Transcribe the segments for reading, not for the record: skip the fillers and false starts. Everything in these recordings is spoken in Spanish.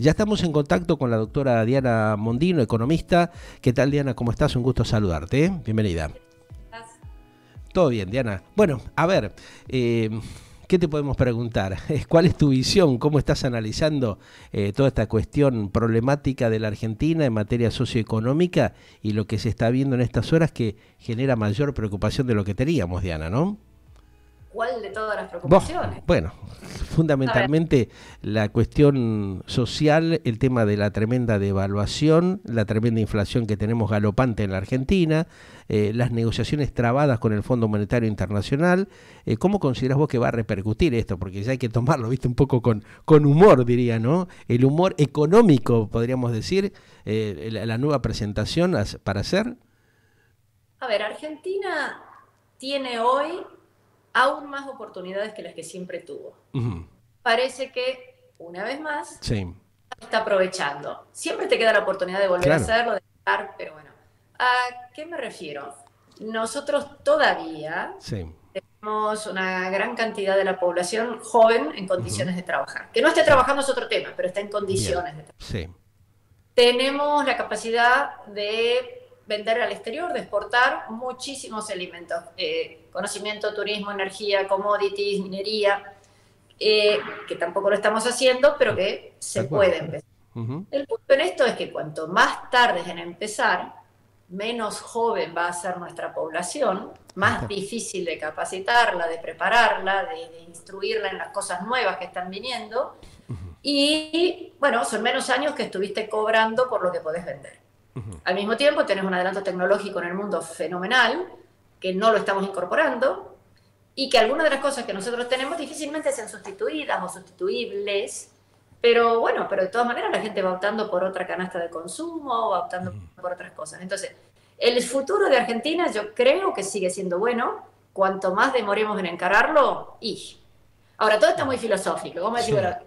Ya estamos en contacto con la doctora Diana Mondino, economista. ¿Qué tal, Diana? ¿Cómo estás? Un gusto saludarte, ¿eh? Bienvenida. Todo bien, Diana. Bueno, a ver, ¿qué te podemos preguntar? ¿Cuál es tu visión? ¿Cómo estás analizando toda esta cuestión problemática de la Argentina en materia socioeconómica y lo que se está viendo en estas horas que genera mayor preocupación de lo que teníamos, Diana, ¿no? ¿Cuál de todas las preocupaciones? Bueno, fundamentalmente la cuestión social, el tema de la tremenda devaluación, la tremenda inflación que tenemos galopante en la Argentina, las negociaciones trabadas con el Fondo Monetario Internacional. ¿Cómo considerás vos que va a repercutir esto? Porque ya hay que tomarlo, viste, un poco con humor, diría, ¿no? El humor económico, podríamos decir, la nueva presentación para hacer. A ver, Argentina tiene hoy aún más oportunidades que las que siempre tuvo. Parece que, una vez más, sí, está aprovechando. Siempre te queda la oportunidad de volver a hacerlo, de estar, pero bueno. ¿A qué me refiero? Nosotros todavía tenemos una gran cantidad de la población joven en condiciones de trabajar. Que no esté trabajando es otro tema, pero está en condiciones de trabajar. Tenemos la capacidad de vender al exterior, de exportar muchísimos elementos, conocimiento, turismo, energía, commodities, minería, que tampoco lo estamos haciendo, pero que se puede empezar. El punto en esto es que cuanto más tardes en empezar, menos joven va a ser nuestra población, más difícil de capacitarla, de prepararla, de instruirla en las cosas nuevas que están viniendo, y bueno, son menos años que estuviste cobrando por lo que podés vender. Al mismo tiempo tenés un adelanto tecnológico en el mundo fenomenal, que no lo estamos incorporando, y que algunas de las cosas que nosotros tenemos difícilmente sean sustituidas o sustituibles, pero bueno, pero de todas maneras la gente va optando por otra canasta de consumo, va optando por otras cosas. Entonces, el futuro de Argentina yo creo que sigue siendo bueno, cuanto más demoremos en encararlo, Ahora, todo está muy filosófico. Vos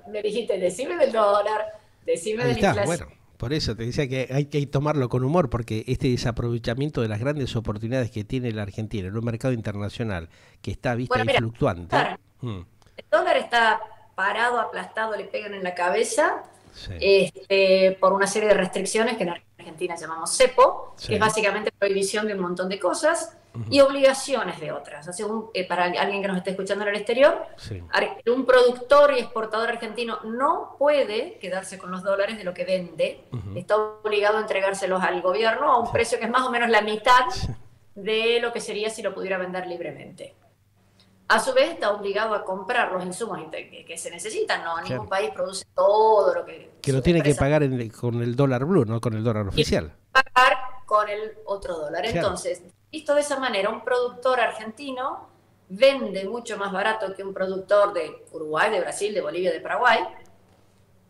me dijiste, decime del dólar, decime de la inflación. Bueno. Por eso te decía que hay que tomarlo con humor, porque este desaprovechamiento de las grandes oportunidades que tiene la Argentina en un mercado internacional que está ahí fluctuante. El dólar está parado, aplastado, le pegan en la cabeza por una serie de restricciones que en Argentina llamamos cepo, que es básicamente prohibición de un montón de cosas y obligaciones de otras. O sea, para alguien que nos esté escuchando en el exterior, un productor y exportador argentino no puede quedarse con los dólares de lo que vende, está obligado a entregárselos al gobierno a un precio que es más o menos la mitad de lo que sería si lo pudiera vender libremente. A su vez está obligado a comprar los insumos que se necesitan, ¿no? Ningún país produce todo lo que lo tiene que pagar con el dólar blue, no con el dólar oficial. Pagar con el otro dólar. Entonces, visto de esa manera, un productor argentino vende mucho más barato que un productor de Uruguay, de Brasil, de Bolivia, de Paraguay,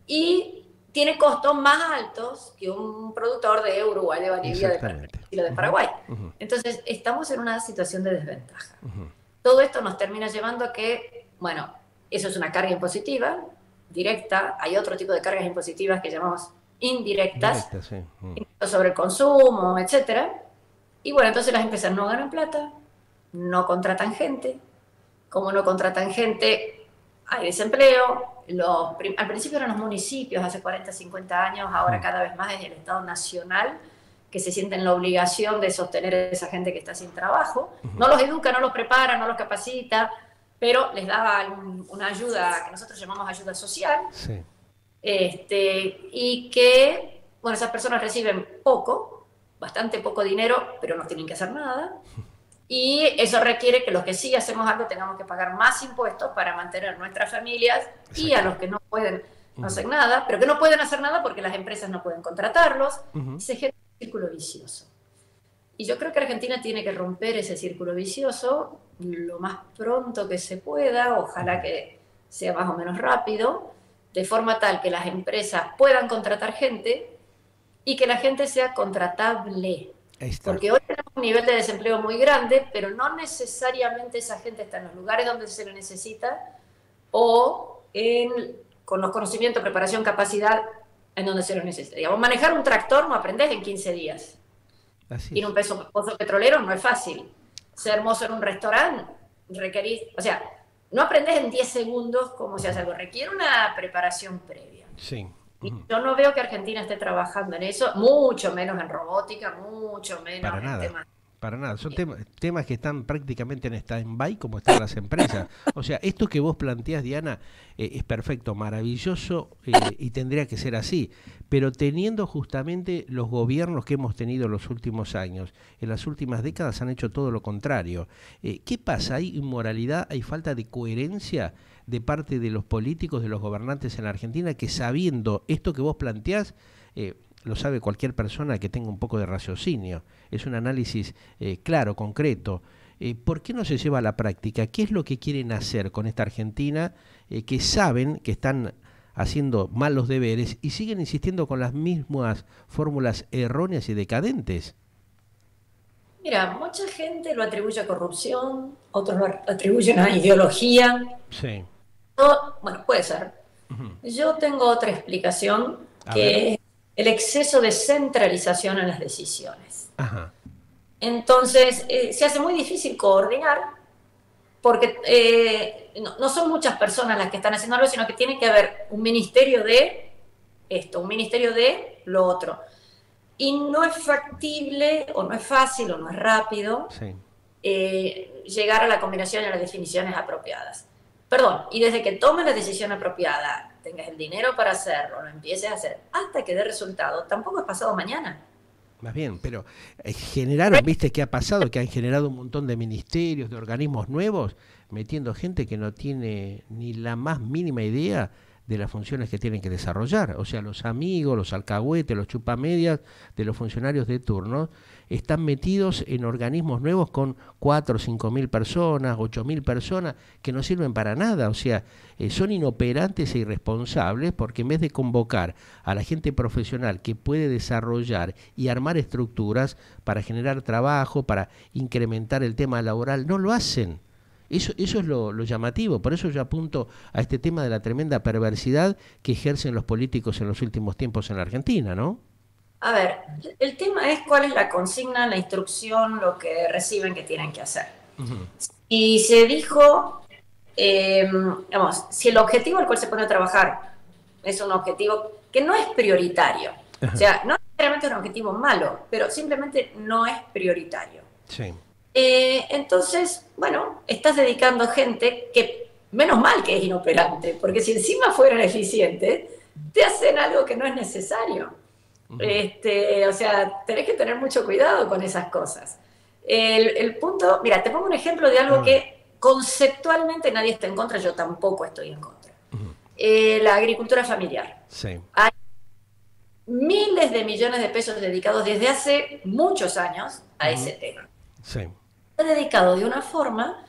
y tiene costos más altos que un productor de Uruguay, de Bolivia, de Brasil, de Paraguay. Entonces, estamos en una situación de desventaja. Todo esto nos termina llevando a que, bueno, eso es una carga impositiva, directa. Hay otro tipo de cargas impositivas que llamamos indirectas, sobre el consumo, etcétera. Y bueno, entonces las empresas no ganan plata, no contratan gente. Como no contratan gente, hay desempleo. Al principio eran los municipios, hace 40, 50 años, ahora cada vez más es el Estado Nacional que se siente en la obligación de sostener a esa gente que está sin trabajo. No los educa, no los prepara, no los capacita, pero les da una ayuda que nosotros llamamos ayuda social. Y que, bueno, esas personas reciben poco, bastante poco dinero, pero no tienen que hacer nada. Y eso requiere que los que sí hacemos algo tengamos que pagar más impuestos para mantener nuestras familias, y a los que no pueden no hacer nada, pero que no pueden hacer nada porque las empresas no pueden contratarlos. Se genera un círculo vicioso. Y yo creo que Argentina tiene que romper ese círculo vicioso lo más pronto que se pueda, ojalá que sea más o menos rápido, de forma tal que las empresas puedan contratar gente y que la gente sea contratable. Porque hoy tenemos un nivel de desempleo muy grande, pero no necesariamente esa gente está en los lugares donde se lo necesita o con los conocimientos, preparación, capacidad en donde se lo necesita. Digamos, manejar un tractor no aprendés en 15 días. Ir a un pozo petrolero no es fácil. Ser mozo en un restaurante requerís, o sea, no aprendés en 10 segundos cómo se hace algo, requiere una preparación previa. Y yo no veo que Argentina esté trabajando en eso, mucho menos en robótica, mucho menos Para en nada. temas. Para nada, son temas que están prácticamente en stand-by como están las empresas. O sea, esto que vos planteás, Diana, es perfecto, maravilloso y tendría que ser así. Pero teniendo justamente los gobiernos que hemos tenido en los últimos años, en las últimas décadas han hecho todo lo contrario. ¿Qué pasa? ¿Hay inmoralidad, hay falta de coherencia de parte de los políticos, de los gobernantes en la Argentina, que sabiendo esto que vos planteás, lo sabe cualquier persona que tenga un poco de raciocinio? Es un análisis claro, concreto. ¿Por qué no se lleva a la práctica? ¿Qué es lo que quieren hacer con esta Argentina que saben que están haciendo mal los deberes y siguen insistiendo con las mismas fórmulas erróneas y decadentes? Mira, mucha gente lo atribuye a corrupción, otros lo atribuyen a ideología. Sí. Bueno, puede ser. Yo tengo otra explicación, A ver. que es el exceso de centralización en las decisiones. Ajá. Entonces, se hace muy difícil coordinar porque no son muchas personas las que están haciendo algo, sino que tiene que haber un ministerio de esto, un ministerio de lo otro. Y no es factible, o no es fácil, o no es rápido Sí. llegar a la combinación y a las definiciones apropiadas. Perdón, y desde que tomes la decisión apropiada, tengas el dinero para hacerlo, lo empieces a hacer, hasta que dé resultado, tampoco es pasado mañana. Más bien, pero generaron, viste qué ha pasado, que han generado un montón de ministerios, de organismos nuevos, metiendo gente que no tiene ni la más mínima idea de las funciones que tienen que desarrollar. O sea, los amigos, los alcahuetes, los chupamedias de los funcionarios de turno están metidos en organismos nuevos con 4 o 5 mil personas, 8 mil personas, que no sirven para nada. O sea, son inoperantes e irresponsables porque en vez de convocar a la gente profesional que puede desarrollar y armar estructuras para generar trabajo, para incrementar el tema laboral, no lo hacen. Eso es lo llamativo, por eso yo apunto a este tema de la tremenda perversidad que ejercen los políticos en los últimos tiempos en la Argentina, ¿no? A ver, el tema es cuál es la consigna, la instrucción, lo que reciben que tienen que hacer. Y se dijo, digamos, si el objetivo al cual se pone a trabajar es un objetivo que no es prioritario, o sea, no necesariamente es un objetivo malo, pero simplemente no es prioritario. Sí. Entonces, bueno, estás dedicando gente que, menos mal que es inoperante, porque si encima fueran eficientes, te hacen algo que no es necesario. O sea, tenés que tener mucho cuidado con esas cosas. El punto, mira, te pongo un ejemplo de algo que conceptualmente nadie está en contra, yo tampoco estoy en contra. La agricultura familiar. Sí. Hay miles de millones de pesos dedicados desde hace muchos años a ese tema. Sí. Está dedicado de una forma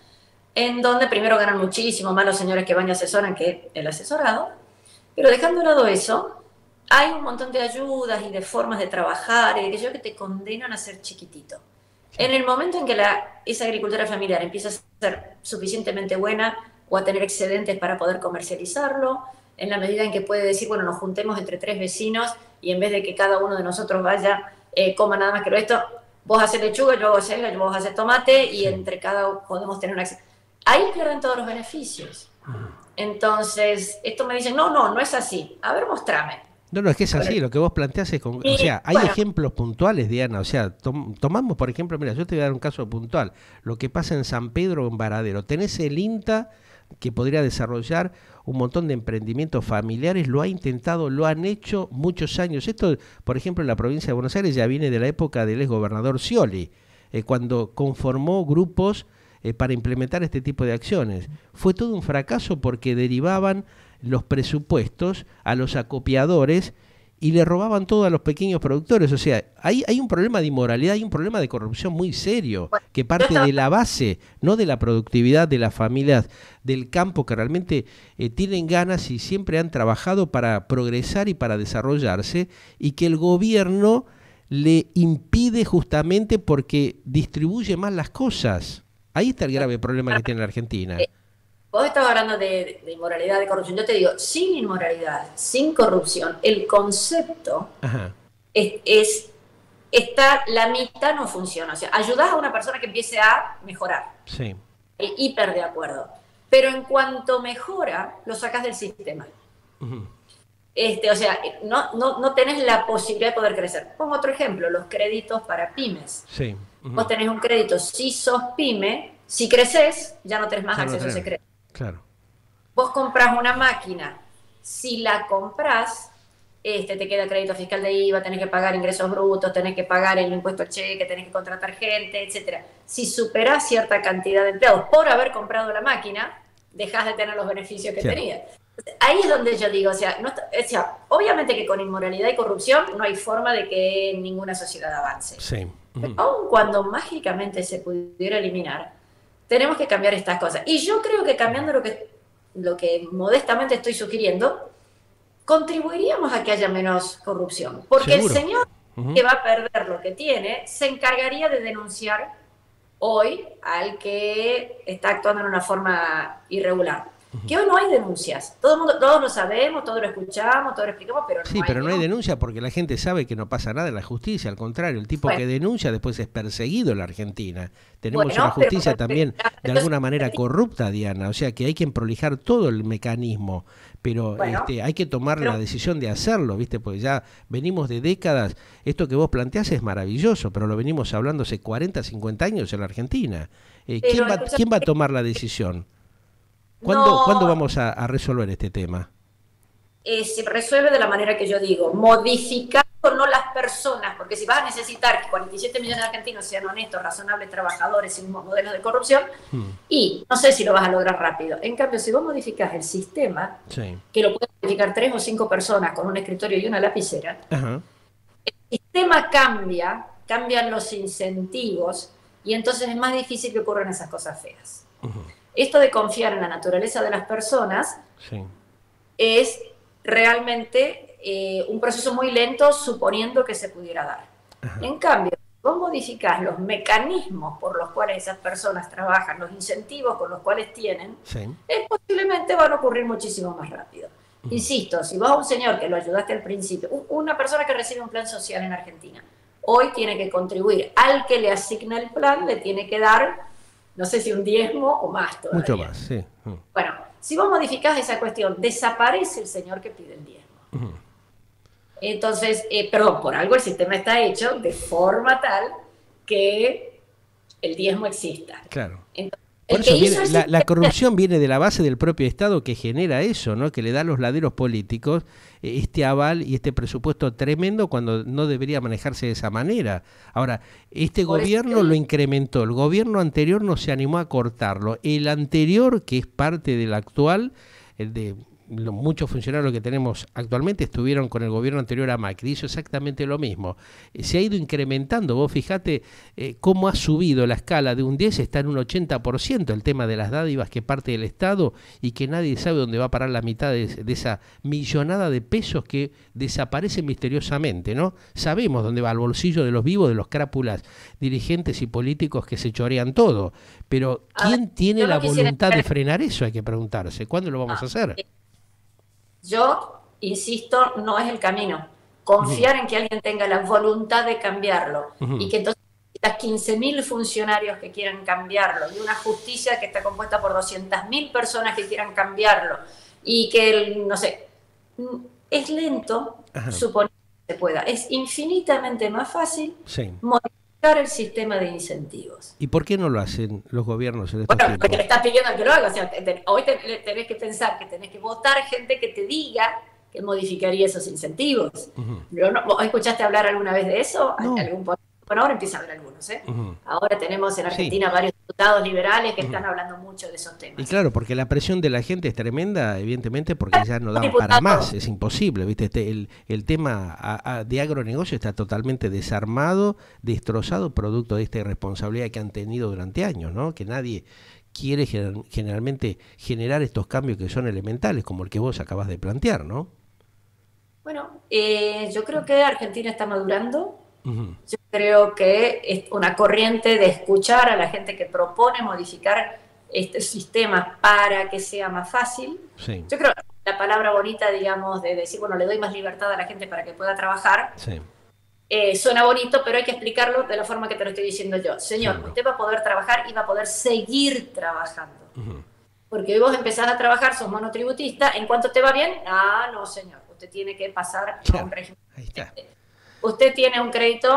en donde primero ganan muchísimo más los señores que van y asesoran que el asesorado, pero dejando de lado eso, hay un montón de ayudas y de formas de trabajar y de que te condenan a ser chiquitito. En el momento en que esa agricultura familiar empieza a ser suficientemente buena o a tener excedentes para poder comercializarlo, en la medida en que puede decir, bueno, nos juntemos entre 3 vecinos y en vez de que cada uno de nosotros vaya, coma nada más que esto, vos haces lechuga, yo hago selga, vos haces tomate y entre cada uno podemos tener una... Ahí pierden todos los beneficios. Entonces, esto me dicen, no es así. A ver, mostrame. No, es que es así, lo que vos planteás es... o sea, hay ejemplos puntuales, Diana, o sea, tomamos, por ejemplo, mira, yo te voy a dar un caso puntual, lo que pasa en San Pedro o en Varadero. Tenés el INTA, que podría desarrollar un montón de emprendimientos familiares, lo ha intentado, lo han hecho muchos años. Esto, por ejemplo, en la provincia de Buenos Aires ya viene de la época del exgobernador Scioli, cuando conformó grupos para implementar este tipo de acciones. Fue todo un fracaso porque derivaban los presupuestos a los acopiadores y le robaban todo a los pequeños productores. O sea, hay un problema de inmoralidad, hay un problema de corrupción muy serio, que parte de la base, no de la productividad de las familias del campo que realmente tienen ganas y siempre han trabajado para progresar y para desarrollarse, y que el gobierno le impide justamente porque distribuye mal las cosas. Ahí está el grave problema que tiene la Argentina. Vos estabas hablando de inmoralidad, de corrupción. Yo te digo, sin inmoralidad, sin corrupción, el concepto está, la mitad no funciona. O sea, ayudás a una persona que empiece a mejorar. Sí. Hiper de acuerdo. Pero en cuanto mejora, lo sacás del sistema. O sea, no tenés la posibilidad de poder crecer. Pongo otro ejemplo, los créditos para pymes. Sí. Vos tenés un crédito, si sos pyme, si creces, ya no tenés más acceso a ese crédito. Claro. Vos comprás una máquina, si la comprás, te queda crédito fiscal de IVA, tenés que pagar ingresos brutos, tenés que pagar el impuesto al cheque, tenés que contratar gente, etcétera. Si superás cierta cantidad de empleados por haber comprado la máquina, dejás de tener los beneficios que tenías. Ahí es donde yo digo, obviamente que con inmoralidad y corrupción no hay forma de que ninguna sociedad avance. Sí. Pero aun cuando mágicamente se pudiera eliminar, tenemos que cambiar estas cosas. Y yo creo que cambiando lo que modestamente estoy sugiriendo, contribuiríamos a que haya menos corrupción. Porque ¿seguro? El señor que va a perder lo que tiene se encargaría de denunciar hoy al que está actuando en una forma irregular. Que hoy no hay denuncias. Todos lo sabemos, todos lo escuchamos, todos lo explicamos, pero no hay. Sí, pero no hay denuncia porque la gente sabe que no pasa nada en la justicia. Al contrario, el tipo que denuncia después es perseguido en la Argentina. Tenemos una justicia también de alguna manera corrupta, Diana. O sea que hay que prolijar todo el mecanismo. Pero hay que tomar la decisión de hacerlo, ¿viste? Porque ya venimos de décadas. Esto que vos planteás es maravilloso, pero lo venimos hablando hace 40, 50 años en la Argentina. ¿Quién va a tomar la decisión? ¿Cuándo vamos a resolver este tema? Se resuelve de la manera que yo digo, modificando no las personas, porque si vas a necesitar que 47 millones de argentinos sean honestos, razonables, trabajadores, sin modelos de corrupción, y no sé si lo vas a lograr rápido. En cambio, si vos modificás el sistema, que lo pueden modificar 3 o 5 personas con un escritorio y una lapicera, el sistema cambian los incentivos, y entonces es más difícil que ocurran esas cosas feas. Esto de confiar en la naturaleza de las personas es realmente un proceso muy lento, suponiendo que se pudiera dar. En cambio, vos modificás los mecanismos por los cuales esas personas trabajan, los incentivos con los cuales tienen, posiblemente van a ocurrir muchísimo más rápido. Insisto, si vos a un señor que lo ayudaste al principio, una persona que recibe un plan social en Argentina, hoy tiene que contribuir al que le asigna el plan, le tiene que dar, no sé si un diezmo o más todavía. Mucho más, sí. Bueno, si vos modificás esa cuestión, desaparece el señor que pide el diezmo. Entonces, por algo el sistema está hecho de forma tal que el diezmo exista. Claro. Entonces, por eso la corrupción viene de la base del propio Estado que genera eso, ¿no? Que le da a los laderos políticos este aval y este presupuesto tremendo cuando no debería manejarse de esa manera. Ahora, este gobierno lo incrementó, el gobierno anterior no se animó a cortarlo, el anterior, que es parte del actual, el de muchos funcionarios que tenemos actualmente estuvieron con el gobierno anterior a Macri, hizo exactamente lo mismo. Se ha ido incrementando, vos fijate cómo ha subido la escala de un 10, está en un 80% el tema de las dádivas que parte del Estado y que nadie sabe dónde va a parar la mitad de esa millonada de pesos que desaparecen misteriosamente, ¿no? Sabemos dónde va el bolsillo de los vivos, de los crápulas dirigentes y políticos que se chorean todo, pero ¿quién tiene la voluntad de frenar eso? Hay que preguntarse, ¿cuándo lo vamos a hacer? Yo, insisto, no es el camino. Confiar en que alguien tenga la voluntad de cambiarlo y que entonces las 15.000 funcionarios que quieran cambiarlo y una justicia que está compuesta por 200.000 personas que quieran cambiarlo y que, no sé, es lento, suponer que se pueda. Es infinitamente más fácil modificar el sistema de incentivos. ¿Y por qué no lo hacen los gobiernos en estos tiempos? Porque le estás pidiendo que lo haga. O sea, hoy tenés que pensar que tenés que votar gente que te diga que modificaría esos incentivos. ¿Vos escuchaste hablar alguna vez de eso? No. Bueno, ahora empieza a haber algunos. Ahora tenemos en Argentina varios diputados liberales que están hablando mucho de esos temas. Y claro, porque la presión de la gente es tremenda, evidentemente, porque ya no dan para más, es imposible, ¿viste? El tema de agronegocio está totalmente desarmado, destrozado, producto de esta irresponsabilidad que han tenido durante años, ¿no? Que nadie quiere generalmente generar estos cambios que son elementales, como el que vos acabas de plantear, ¿no? Bueno, yo creo que Argentina está madurando. Yo creo que es una corriente de escuchar a la gente que propone modificar este sistema para que sea más fácil. Yo creo que la palabra bonita, digamos, de decir, bueno, le doy más libertad a la gente para que pueda trabajar, suena bonito, pero hay que explicarlo de la forma que te lo estoy diciendo yo. Señor, usted va a poder trabajar y va a poder seguir trabajando. Porque hoy vos empezás a trabajar, sos monotributista, ¿en cuanto te va bien? Ah, no, señor. usted tiene que pasar claro, a un régimen. Ahí está. Usted tiene un crédito,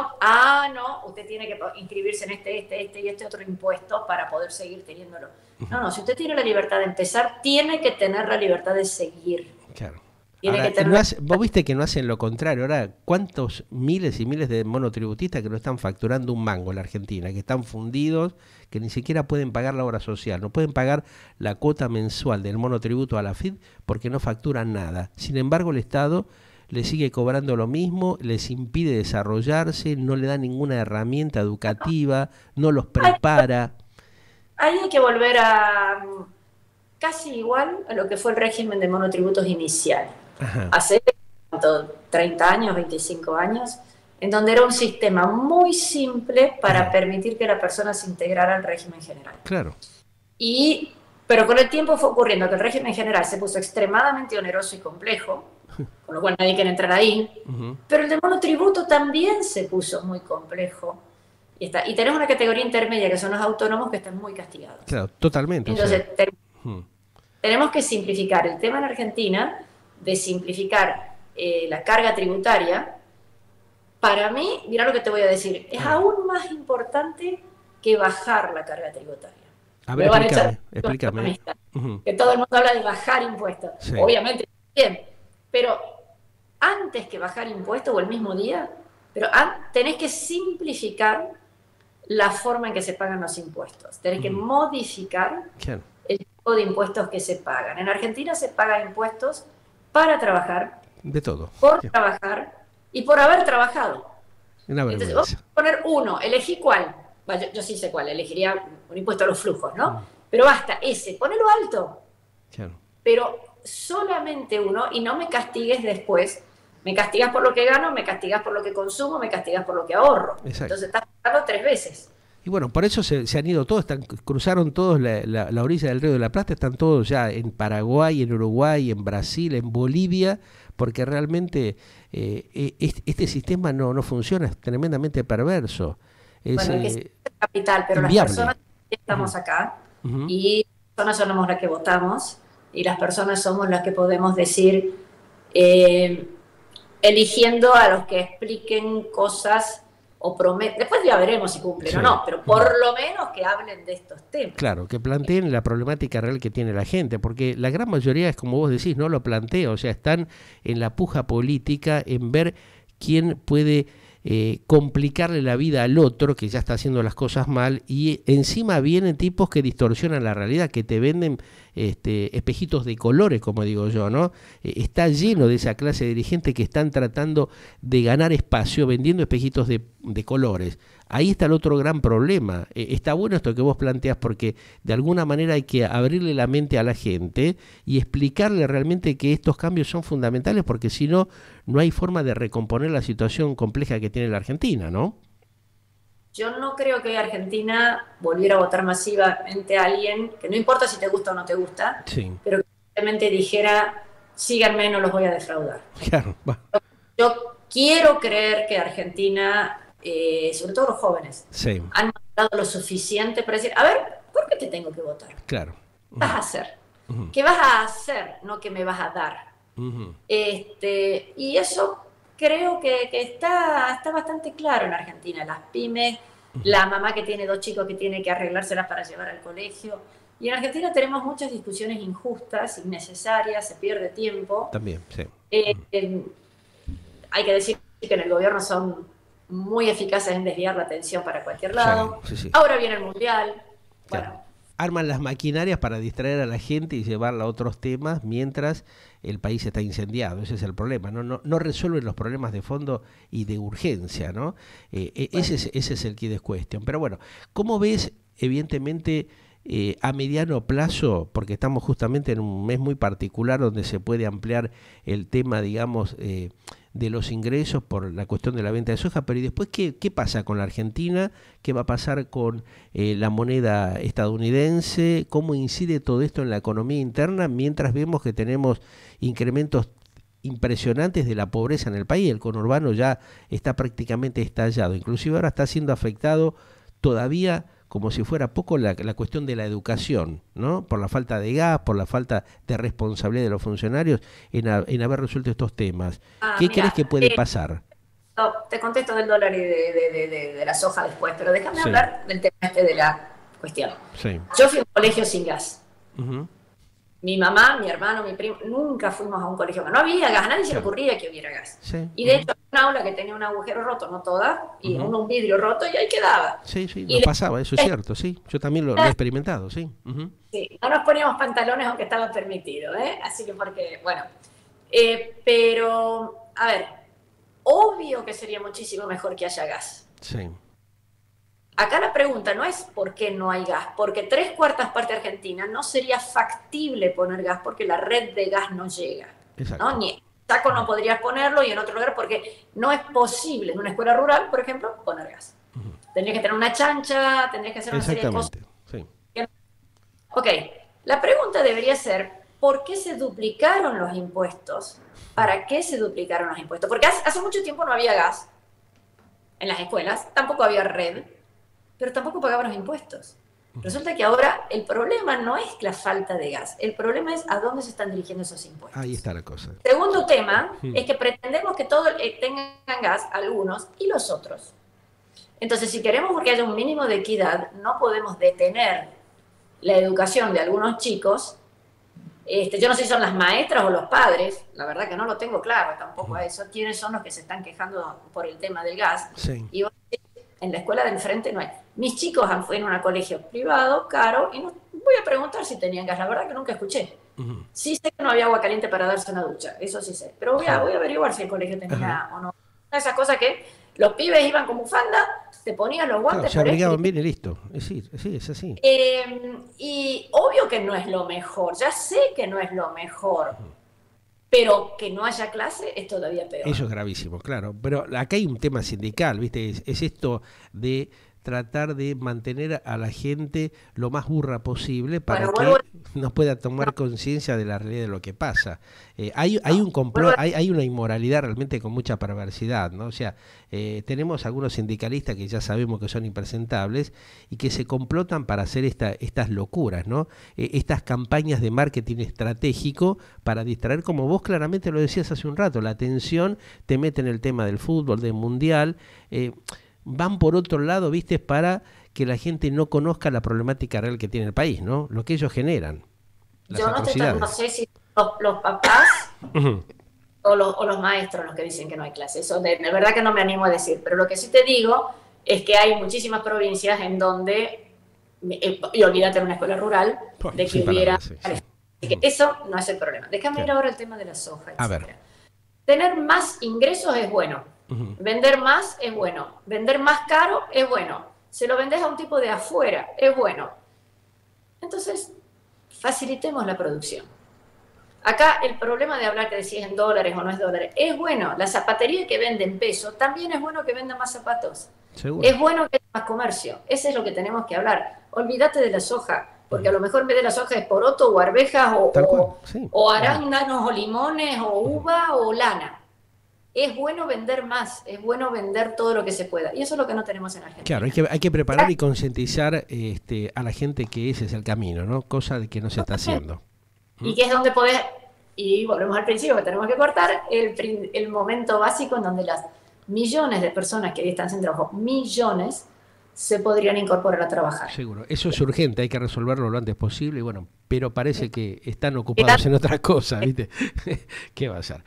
no, usted tiene que inscribirse en este y este otro impuesto para poder seguir teniéndolo. No, si usted tiene la libertad de empezar, tiene que tener la libertad de seguir. Claro. Tiene Ahora, que tener... vos viste que no hacen lo contrario. Ahora, ¿cuántos miles y miles de monotributistas que no están facturando un mango en la Argentina? Que están fundidos, que ni siquiera pueden pagar la obra social, no pueden pagar la cuota mensual del monotributo a la AFIP porque no facturan nada. Sin embargo, el Estado les sigue cobrando lo mismo, les impide desarrollarse, no le da ninguna herramienta educativa, no los prepara. Ahí hay que volver a casi igual a lo que fue el régimen de monotributos inicial. Ajá. Hace 30 años, 25 años, en donde era un sistema muy simple para permitir que la persona se integrara al régimen general. Claro. Pero con el tiempo fue ocurriendo que el régimen general se puso extremadamente oneroso y complejo, con lo cual nadie quiere entrar ahí, pero el de monotributo también se puso muy complejo. Y tenemos una categoría intermedia que son los autónomos que están muy castigados. Claro, totalmente. Entonces, tenemos que simplificar el tema en Argentina, de simplificar la carga tributaria. Para mí, mira lo que te voy a decir, es aún más importante que bajar la carga tributaria. A ver, explícame. Que todo el mundo habla de bajar impuestos. Sí. Obviamente, bien, pero antes que bajar impuestos o el mismo día, pero tenés que simplificar la forma en que se pagan los impuestos. Tenés que modificar el tipo de impuestos que se pagan. En Argentina se pagan impuestos para trabajar, de todo, por trabajar y por haber trabajado. Entonces, vamos a poner uno, elegí cuál. Bueno, yo sí sé cuál, elegiría un impuesto a los flujos, ¿no? Pero basta, ese, ponelo alto. Claro. Pero solamente uno, y no me castigues después. Me castigas por lo que gano, me castigas por lo que consumo, me castigas por lo que ahorro. Exacto. Entonces estás pagando 3 veces. Y bueno, por eso se han ido todos, cruzaron todos la orilla del Río de la Plata, están todos ya en Paraguay, en Uruguay, en Brasil, en Bolivia, porque realmente este sistema no funciona, es tremendamente perverso. Bueno, es que es capital, pero inviable. Las personas que estamos acá, y las personas somos las que votamos, y las personas somos las que podemos decir, eligiendo a los que expliquen cosas o prometen, después ya veremos si cumplen o no, pero por lo menos que hablen de estos temas. Claro, que planteen la problemática real que tiene la gente, porque la gran mayoría es como vos decís, no lo plantea, o sea, están en la puja política, en ver quién puede complicarle la vida al otro que ya está haciendo las cosas mal, y encima vienen tipos que distorsionan la realidad, que te venden espejitos de colores, como digo yo, ¿no? Está lleno de esa clase de dirigentes que están tratando de ganar espacio vendiendo espejitos de colores. Ahí está el otro gran problema. Está bueno esto que vos planteás, porque de alguna manera hay que abrirle la mente a la gente y explicarle realmente que estos cambios son fundamentales, porque si no, no hay forma de recomponer la situación compleja que tiene la Argentina, ¿no? Yo no creo que Argentina volviera a votar masivamente a alguien, que no importa si te gusta o no te gusta, pero que simplemente dijera, síganme, no los voy a defraudar. Claro. Yo quiero creer que Argentina, sobre todo los jóvenes, han mandado lo suficiente para decir, a ver, ¿por qué te tengo que votar? Claro. ¿Qué vas a hacer? ¿Qué vas a hacer? No que me vas a dar. Y eso creo que está bastante claro en Argentina. Las pymes, la mamá que tiene 2 chicos que tiene que arreglárselas para llevar al colegio. Y en Argentina tenemos muchas discusiones injustas, innecesarias, se pierde tiempo. También, sí. Hay que decir que en el gobierno son muy eficaces en desviar la atención para cualquier lado. Sí. Ahora viene el Mundial. Claro. Bueno. Arman las maquinarias para distraer a la gente y llevarla a otros temas mientras el país está incendiado. Ese es el problema. No resuelven los problemas de fondo y de urgencia, ¿no? Ese es el key de cuestión. Pero bueno, ¿cómo ves, evidentemente, a mediano plazo, porque estamos justamente en un mes muy particular donde se puede ampliar el tema, digamos, de los ingresos por la cuestión de la venta de soja, pero ¿y después qué pasa con la Argentina? ¿Qué va a pasar con la moneda estadounidense? ¿Cómo incide todo esto en la economía interna mientras vemos que tenemos incrementos impresionantes de la pobreza en el país? El conurbano ya está prácticamente estallado, inclusive ahora está siendo afectado todavía como si fuera poco la cuestión de la educación, ¿no? Por la falta de gas, por la falta de responsabilidad de los funcionarios en haber resuelto estos temas. ¿Qué crees que puede pasar? No, te contesto del dólar y de la soja después, pero déjame hablar del tema de la cuestión. Sí. Yo fui a un colegio sin gas. Uh-huh. Mi mamá, mi hermano, mi primo, nunca fuimos a un colegio. No había gas, a nadie se le ocurría que hubiera gas. Sí. Y de hecho, un aula que tenía un agujero roto, no toda, y un vidrio roto, y ahí quedaba. Sí, nos pasaba, eso es cierto, sí. Yo también lo he experimentado, sí. Uh-huh. Sí, no nos poníamos pantalones aunque estaba permitido, ¿eh? Así que porque, bueno. Pero, a ver, obvio que sería muchísimo mejor que haya gas. Sí. Acá la pregunta no es por qué no hay gas, porque 3/4 parte de Argentina no sería factible poner gas porque la red de gas no llega. Exacto. ¿No? Ni en Chaco no podrías ponerlo y en otro lugar porque no es posible en una escuela rural, por ejemplo, poner gas. Tendrías que tener una chancha, tendrías que hacer una serie de cosas. Sí. Ok, la pregunta debería ser, ¿por qué se duplicaron los impuestos? ¿Para qué se duplicaron los impuestos? Porque hace mucho tiempo no había gas en las escuelas, tampoco había red, pero tampoco pagaban los impuestos. Resulta que ahora el problema no es la falta de gas, el problema es a dónde se están dirigiendo esos impuestos. Ahí está la cosa. Segundo tema es que pretendemos que todos tengan gas, algunos, y los otros. Entonces, si queremos que haya un mínimo de equidad, no podemos detener la educación de algunos chicos. Yo no sé si son las maestras o los padres, la verdad que no lo tengo claro tampoco a eso, quiénes son los que se están quejando por el tema del gas. Sí. Y en la escuela del frente no hay. Mis chicos fueron a un colegio privado, caro, y no voy a preguntar si tenían gas, la verdad que nunca escuché. Sí sé que no había agua caliente para darse una ducha, eso sí sé, pero voy a averiguar si el colegio tenía o no. Esas cosas que los pibes iban con bufanda, te ponían los guantes. Claro, se abrigaban bien y listo. Sí, es así. Y obvio que no es lo mejor, ya sé que no es lo mejor, pero que no haya clase es todavía peor. Eso es gravísimo, claro. Pero acá hay un tema sindical, ¿viste? Es esto de tratar de mantener a la gente lo más burra posible para que no pueda tomar conciencia de la realidad de lo que pasa. Hay un complot, hay una inmoralidad realmente con mucha perversidad, ¿no? O sea, tenemos algunos sindicalistas que ya sabemos que son impresentables y que se complotan para hacer estas locuras, ¿no? Estas campañas de marketing estratégico para distraer, como vos claramente lo decías hace un rato, la atención te mete en el tema del fútbol, del mundial, van por otro lado, ¿viste? Para que la gente no conozca la problemática real que tiene el país, ¿no? Lo que ellos generan. Yo no sé si los papás o los maestros los que dicen que no hay clase. Eso de verdad que no me animo a decir. Pero lo que sí te digo es que hay muchísimas provincias en donde, y olvídate en una escuela rural, de que hubiera... Así que eso no es el problema. Déjame ir ahora al tema de la soja. A ver. Tener más ingresos es bueno. Vender más es bueno, vender más caro es bueno, se lo vendes a un tipo de afuera es bueno. Entonces, facilitemos la producción. Acá el problema de hablar de si es en dólares o no es dólares, es bueno, la zapatería que vende en peso, también es bueno que venda más zapatos. ¿Seguro? Es bueno que haya más comercio, ese es lo que tenemos que hablar. Olvídate de la soja, porque a lo mejor en vez de la soja es poroto o arvejas o arándanos o limones o uva o lana. Es bueno vender más, es bueno vender todo lo que se pueda. Y eso es lo que no tenemos en Argentina. Claro, hay que preparar y concientizar a la gente que ese es el camino, ¿no? Cosa de que no se está haciendo. Y que es donde podés, y volvemos al principio que tenemos que cortar, el momento básico en donde las millones de personas que hoy están sin trabajo, millones, se podrían incorporar a trabajar. Seguro, eso es urgente, hay que resolverlo lo antes posible, y bueno, pero parece que están ocupados en otras cosas, ¿viste? ¿Qué va a ser?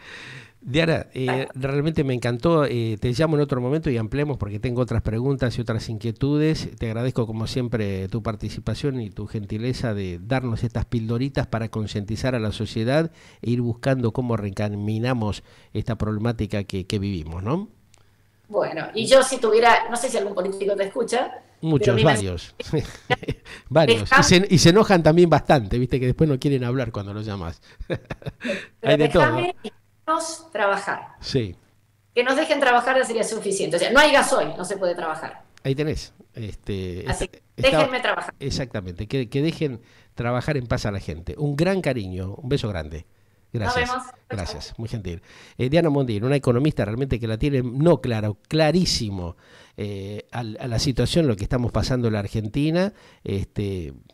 Diana, realmente me encantó, te llamo en otro momento y ampliemos porque tengo otras preguntas y otras inquietudes. Te agradezco como siempre tu participación y tu gentileza de darnos estas pildoritas para concientizar a la sociedad e ir buscando cómo reencaminamos esta problemática que vivimos, ¿no? Bueno, y yo si tuviera, no sé si algún político te escucha. Muchos, varios. Varios. Y se enojan también bastante, viste que después no quieren hablar cuando los llamas. Hay de todo. Trabajar. Sí. Que nos dejen trabajar ya sería suficiente. O sea, no hay gasoil, no se puede trabajar. Ahí tenés. Así déjenme trabajar. Exactamente, que dejen trabajar en paz a la gente. Un gran cariño, un beso grande. Gracias. Nos vemos. Gracias, muy gentil. Diana Mondino, una economista realmente que la tiene, no claro, clarísimo a la situación, lo que estamos pasando en la Argentina.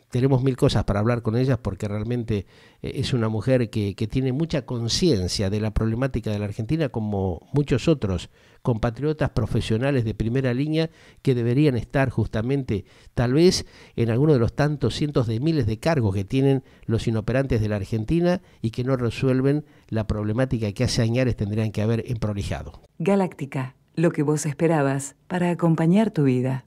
Tenemos mil cosas para hablar con ellas porque realmente es una mujer que tiene mucha conciencia de la problemática de la Argentina, como muchos otros compatriotas profesionales de primera línea que deberían estar justamente tal vez en alguno de los tantos cientos de miles de cargos que tienen los inoperantes de la Argentina y que no resuelven la problemática que hace años tendrían que haber emprolijado. Galáctica, lo que vos esperabas para acompañar tu vida.